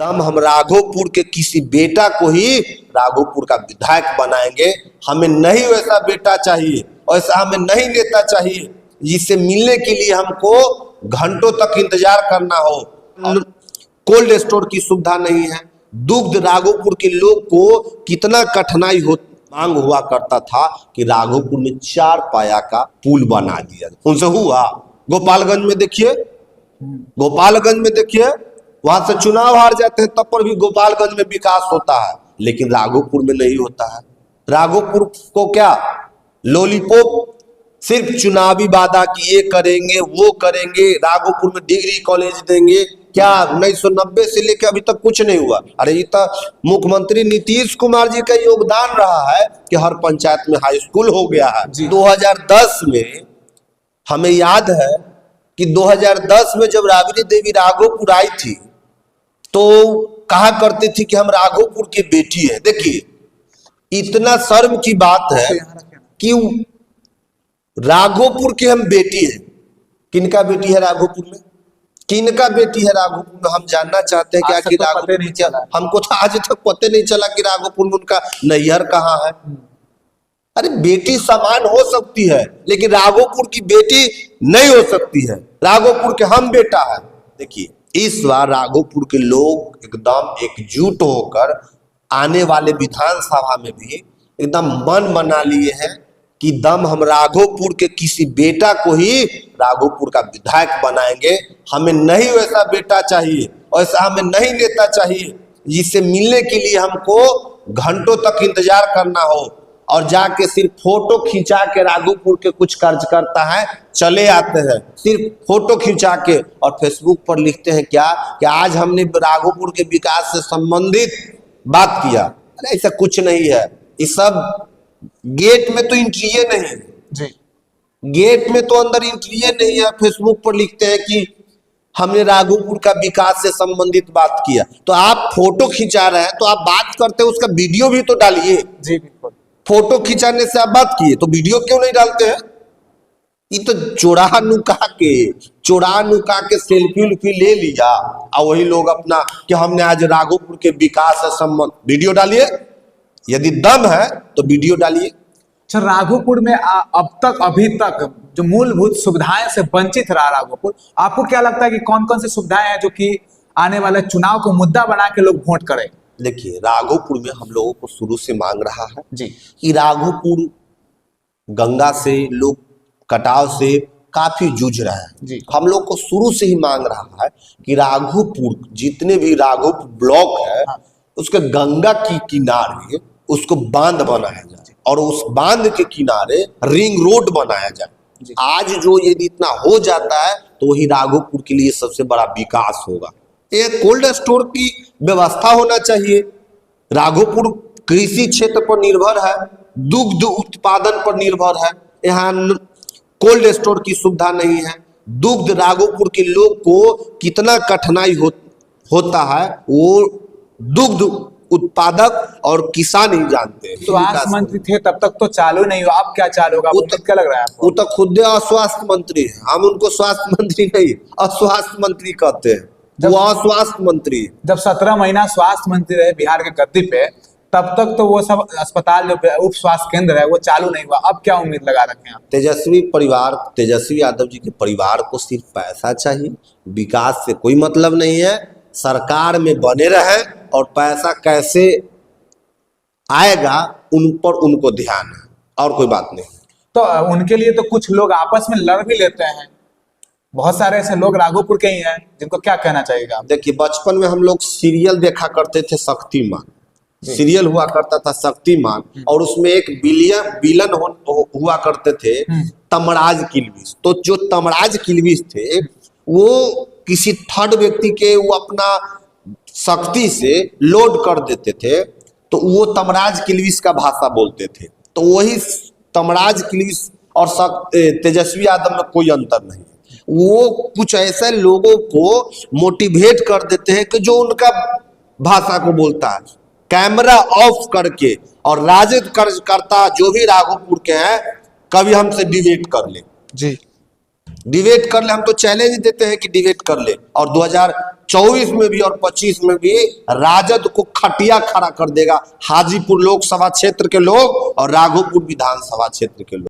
दम हम राघोपुर के किसी बेटा को ही राघोपुर का विधायक बनाएंगे। हमें नहीं वैसा बेटा चाहिए, वैसा हमें नहीं नेता चाहिए जिससे मिलने के लिए हमको घंटों तक इंतजार करना हो। कोल्ड स्टोर की सुविधा नहीं है। दुग्ध राघोपुर के लोग को कितना कठिनाई हो मांग हुआ करता था कि राघोपुर में 4 पाया का पुल बना दिया। उनसे हुआ? गोपालगंज में देखिए, गोपालगंज में देखिए, वहां से चुनाव हार जाते हैं तब पर भी गोपालगंज में विकास होता है, लेकिन राघोपुर में नहीं होता है। राघोपुर को क्या लॉलीपॉप, सिर्फ चुनावी वादा कि ये करेंगे वो करेंगे, राघोपुर में डिग्री कॉलेज देंगे। क्या 1990 से लेकर अभी तक कुछ नहीं हुआ? अरे ये तो मुख्यमंत्री नीतीश कुमार जी का योगदान रहा है कि हर पंचायत में हाई स्कूल हो गया है। 2010 में हमें याद है कि 2010 में जब राबड़ी देवी राघोपुर आई थी तो कहा करते थे कि हम राघोपुर की बेटी है। देखिए इतना शर्म की बात है कि राघोपुर की हम बेटी है। किनका बेटी है राघोपुर में? किनका बेटी है राघोपुर में? हम जानना चाहते हैं क्या कि राघोपुर नहीं चला। हमको तो आज तक पता नहीं चला कि राघोपुर में उनका नैहर कहाँ है। अरे बेटी समान हो सकती है लेकिन राघोपुर की बेटी नहीं हो सकती है। राघोपुर के हम बेटा है। देखिए इस बार राघोपुर के लोग एकदम एकजुट होकर आने वाले विधानसभा में भी एकदम मन बना लिए हैं कि दम हम राघोपुर के किसी बेटा को ही राघोपुर का विधायक बनाएंगे। हमें नहीं वैसा बेटा चाहिए, वैसा हमें नहीं नेता चाहिए जिससे मिलने के लिए हमको घंटों तक इंतजार करना हो और जाके सिर्फ फोटो खिंचा के राघोपुर के कुछ कार्यकर्ता है चले आते हैं, सिर्फ फोटो खिंचा के और फेसबुक पर लिखते हैं क्या कि आज हमने राघोपुर के विकास से संबंधित बात किया। अरे ऐसा कुछ नहीं है। ये सब गेट में तो एंट्री नहीं है जी, गेट में तो अंदर एंट्री नहीं है। फेसबुक पर लिखते हैं कि हमने राघोपुर का विकास से संबंधित बात किया। तो आप फोटो खिंचा रहे हैं तो आप बात करते हैं उसका वीडियो भी तो डालिए जी। बिल्कुल, फोटो खिंचाने से आप बात किए तो वीडियो क्यों नहीं डालते हैं? ये तो चोरा नुका के सेल्फी उल्फी ले लिया और वही लोग अपना कि हमने आज राघोपुर के विकास से संबंध। वीडियो डालिए, यदि दम है तो वीडियो डालिए। अच्छा, राघोपुर में अभी तक जो मूलभूत सुविधाएं से वंचित रहा राघोपुर, आपको क्या लगता है कि कौन कौन सी सुविधाएं हैं जो कि आने वाले चुनाव को मुद्दा बना के लोग वोट करें? देखिए राघोपुर में हम लोगों को शुरू से मांग रहा है जी कि राघोपुर गंगा से लोग कटाव से काफी जूझ रहा है जी। हम लोग को शुरू से ही मांग रहा है कि राघोपुर जितने भी राघोपुर ब्लॉक है उसके गंगा की किनारे उसको बांध बनाया जाए और उस बांध के किनारे रिंग रोड बनाया जाए। आज जो ये इतना हो जाता है तो वही राघोपुर के लिए सबसे बड़ा विकास होगा। एक कोल्ड स्टोर की व्यवस्था होना चाहिए। राघोपुर कृषि क्षेत्र पर निर्भर है, दुग्ध उत्पादन पर निर्भर है। यहाँ कोल्ड स्टोर की सुविधा नहीं है। दुग्ध राघोपुर के लोग को कितना कठिनाई होता है वो दुग्ध उत्पादक और किसान ही जानते हैं। स्वास्थ्य मंत्री थे तब तक तो चालू नहीं हुआ, अब क्या चालू होगा? क्या लग रहा है आपको? वो तो खुद अस्वास्थ्य मंत्री है, हम उनको स्वास्थ्य मंत्री नहीं अस्वास्थ्य मंत्री कहते हैं। वो अस्वास्थ्य मंत्री जब 17 महीना स्वास्थ्य मंत्री रहे बिहार के गद्दी पे तब तक तो वो सब अस्पताल जो उप स्वास्थ्य केंद्र है वो चालू नहीं हुआ। अब क्या उम्मीद लगा रखे हैं? तेजस्वी यादव जी के परिवार को सिर्फ पैसा चाहिए, विकास से कोई मतलब नहीं है। सरकार में बने रहे और पैसा कैसे आएगा उन पर उनको ध्यान है और कोई बात नहीं। तो उनके लिए तो कुछ लोग आपस में लड़ भी लेते हैं, बहुत सारे ऐसे लोग राघोपुर के ही हैं, जिनको क्या कहना चाहिएगा? देखिए बचपन में हम लोग सीरियल देखा करते थे, शक्तिमान सीरियल हुआ करता था शक्तिमान, और उसमें एक विलन हुआ करते थे तमराज किल्विश। तो जो तमराज किल्विश थे वो किसी थर्ड व्यक्ति के वो अपना शक्ति से लोड कर देते थे तो वो तमराज किल्विश का भाषा बोलते थे। तो वही तमराज किल्विश और तेजस्वी यादव में कोई अंतर नहीं। वो कुछ ऐसे लोगों को मोटिवेट कर देते हैं कि जो उनका भाषा को बोलता है, कैमरा ऑफ करके, और राजद कार्यकर्ता जो भी राघोपुर के हैं कभी हमसे डिबेट कर ले जी, डिबेट कर ले। हम तो चैलेंज देते हैं कि डिबेट कर ले। और 2024 में भी और 25 में भी राजद को खटिया खड़ा कर देगा हाजीपुर लोकसभा क्षेत्र के लोग और राघोपुर विधानसभा क्षेत्र के लोग।